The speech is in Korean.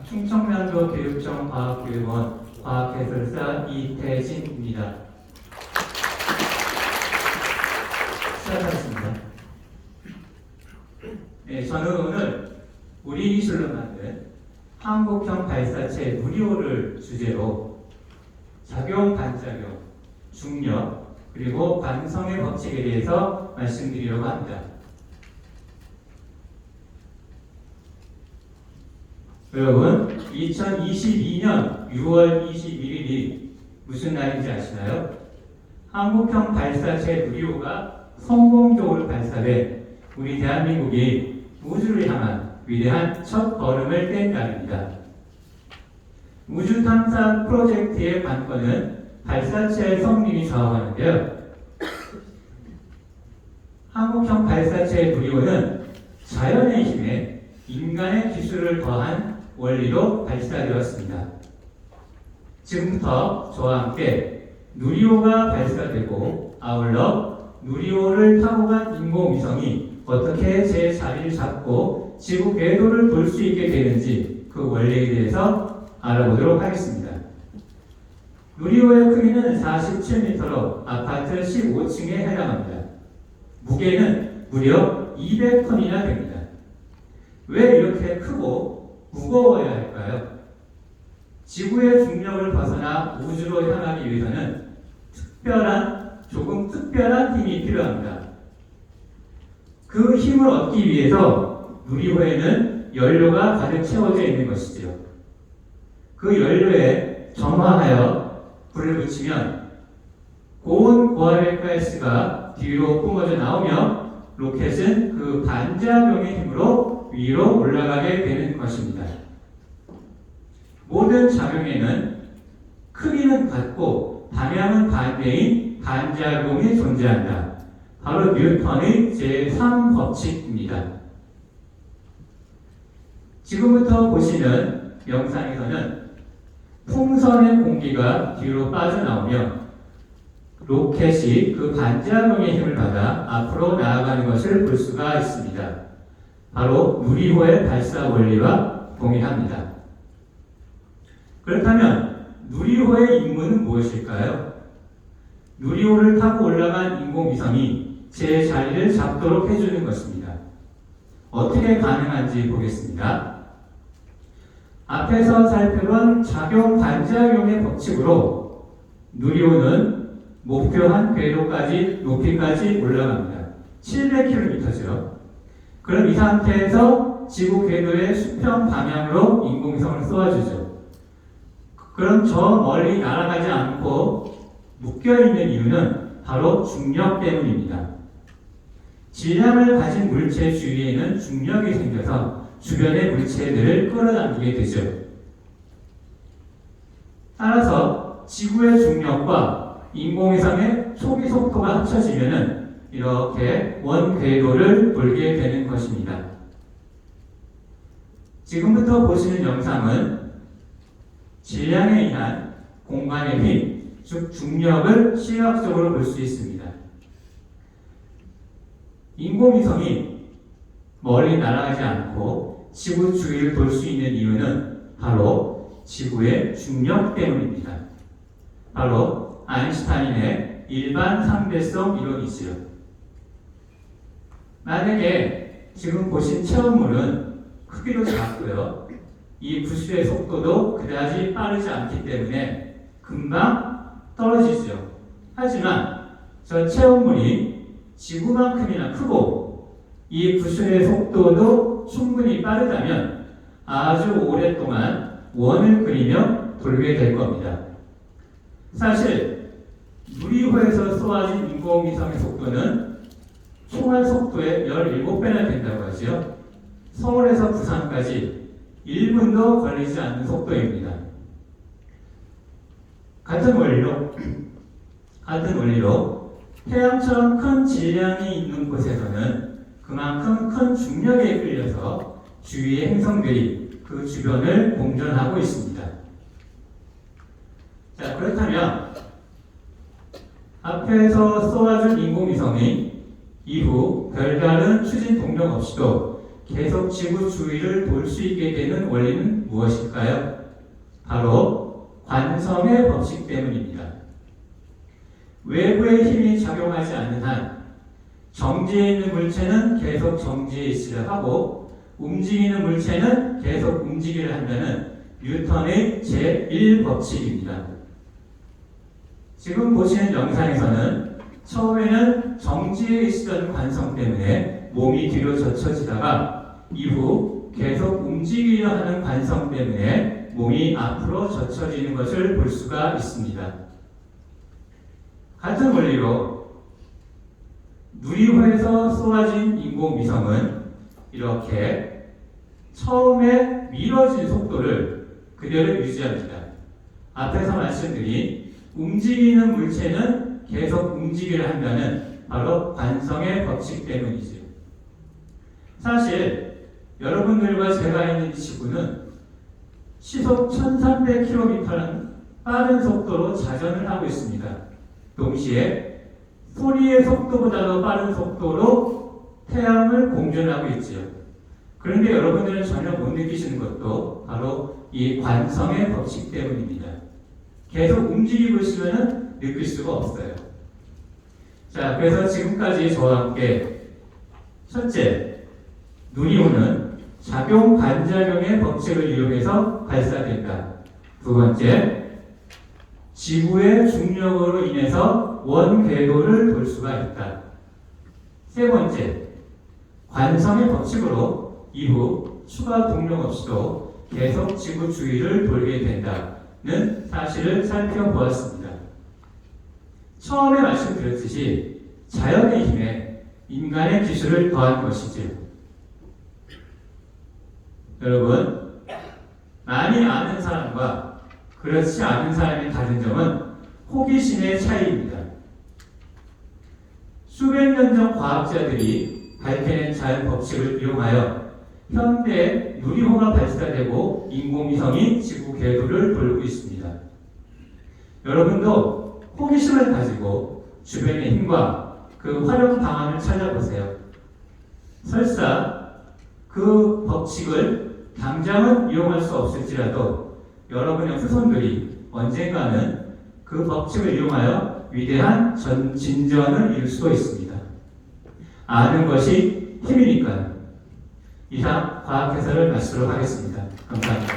충청남도 교육청 과학교육원 과학해설사 이태진입니다. 시작하겠습니다. 네, 저는 오늘 우리 기술로 만든 한국형 발사체 누리호를 주제로 작용, 반작용, 중력, 그리고 관성의 법칙에 대해서 말씀드리려고 합니다. 여러분, 2022년 6월 21일이 무슨 날인지 아시나요? 한국형 발사체 누리호가 성공적으로 발사돼 우리 대한민국이 우주를 향한 위대한 첫 걸음을 뗀 날입니다. 우주 탐사 프로젝트의 관건은 발사체의 성능이 좌우하는데요. 한국형 발사체 누리호는 자연의 힘에 인간의 기술을 더한 원리로 발사되었습니다. 지금부터 저와 함께 누리호가 발사되고 아울러 누리호를 타고 간 인공위성이 어떻게 제 자리를 잡고 지구 궤도를 돌 수 있게 되는지 그 원리에 대해서 알아보도록 하겠습니다. 누리호의 크기는 47m로 아파트 15층에 해당합니다. 무게는 무려 200톤이나 됩니다. 왜 이렇게 크고 무거워야 할까요? 지구의 중력을 벗어나 우주로 향하기 위해서는 조금 특별한 힘이 필요합니다. 그 힘을 얻기 위해서 누리호에는 연료가 가득 채워져 있는 것이지요. 그 연료에 점화하여 불을 붙이면 고온 고압의 가스가 뒤로 뿜어져 나오며 로켓은 그 반작용의 힘으로 위로 올라가게 되는 것입니다. 모든 작용에는 크기는 같고 방향은 반대인 반작용이 존재한다. 바로 뉴턴의 제3법칙입니다. 지금부터 보시는 영상에서는 풍선의 공기가 뒤로 빠져나오며 로켓이 그 반작용의 힘을 받아 앞으로 나아가는 것을 볼 수가 있습니다. 바로 누리호의 발사 원리와 동일합니다. 그렇다면 누리호의 임무는 무엇일까요? 누리호를 타고 올라간 인공위성이 제 자리를 잡도록 해주는 것입니다. 어떻게 가능한지 보겠습니다. 앞에서 살펴본 작용 반작용의 법칙으로 누리호는 목표한 궤도까지 높이까지 올라갑니다. 700km죠. 그럼 이 상태에서 지구 궤도의 수평 방향으로 인공위성을 쏘아주죠. 그럼 저 멀리 날아가지 않고 묶여있는 이유는 바로 중력 때문입니다. 질량을 가진 물체 주위에는 중력이 생겨서 주변의 물체들을 끌어당기게 되죠. 따라서 지구의 중력과 인공위성의 초기 속도가 합쳐지면은 이렇게 원 궤도를 돌게 되는 것입니다. 지금부터 보시는 영상은 질량에 의한 공간의 힘, 즉 중력을 시각적으로 볼 수 있습니다. 인공위성이 멀리 날아가지 않고 지구 주위를 돌 수 있는 이유는 바로 지구의 중력 때문입니다. 바로 아인슈타인의 일반 상대성 이론이지요. 만약에 지금 보신 체험물은 크기도 작고요. 이 부수의 속도도 그다지 빠르지 않기 때문에 금방 떨어지죠. 하지만 저 체험물이 지구만큼이나 크고 이 부수의 속도도 충분히 빠르다면 아주 오랫동안 원을 그리며 돌게 될 겁니다. 사실 누리호에서 쏘아진 인공위성의 속도는 총알 속도의 17배나 된다고 하죠. 서울에서 부산까지 1분도 걸리지 않는 속도입니다. 같은 원리로 태양처럼 큰 질량이 있는 곳에서는 그만큼 큰 중력에 끌려서 주위의 행성들이 그 주변을 공전하고 있습니다. 자, 그렇다면 앞에서 쏘아준 인공위성이 이후 별다른 추진 동력 없이도 계속 지구 주위를 돌 수 있게 되는 원리는 무엇일까요? 바로 관성의 법칙 때문입니다. 외부의 힘이 작용하지 않는 한 정지해 있는 물체는 계속 정지해 있으려 하고 움직이는 물체는 계속 움직이려 한다는 뉴턴의 제1법칙입니다. 지금 보시는 영상에서는 처음에는 정지해 있었던 관성 때문에 몸이 뒤로 젖혀지다가 이후 계속 움직이려 하는 관성 때문에 몸이 앞으로 젖혀지는 것을 볼 수가 있습니다. 같은 원리로 누리호에서 쏘아진 인공위성은 이렇게 처음에 미뤄진 속도를 그대로 유지합니다. 앞에서 말씀드린 움직이는 물체는 계속 움직이려 한다는 바로 관성의 법칙 때문이죠. 사실 여러분들과 제가 있는 이 지구는 시속 1300km라는 빠른 속도로 자전을 하고 있습니다. 동시에 소리의 속도보다 더 빠른 속도로 태양을 공전하고 있지요. 그런데 여러분들은 전혀 못 느끼시는 것도 바로 이 관성의 법칙 때문입니다. 계속 움직이고 있으면 느낄 수가 없어요. 자, 그래서 지금까지 저와 함께 첫째, 누리호는 작용 반작용의 법칙을 이용해서 발사된다. 두 번째, 지구의 중력으로 인해서 원 궤도를 돌 수가 있다. 세 번째, 관성의 법칙으로 이후 추가 동력 없이도 계속 지구 주위를 돌게 된다는 사실을 살펴보았습니다. 처음에 말씀드렸듯이 자연의 힘에 인간의 기술을 더한 것이지요. 여러분, 많이 아는 사람과 그렇지 않은 사람의 다른 점은 호기심의 차이입니다. 수백 년 전 과학자들이 밝혀낸 자연 법칙을 이용하여 현대 누리호가 발사되고 인공위성이 지구 궤도를 돌고 있습니다. 여러분도 호기심을 가지고 주변의 힘과 그 활용 방안을 찾아보세요. 설사 그 법칙을 당장은 이용할 수 없을지라도 여러분의 후손들이 언젠가는 그 법칙을 이용하여 위대한 진전을 이룰 수도 있습니다. 아는 것이 힘이니까요. 이상 과학 해설을 마치도록 하겠습니다. 감사합니다.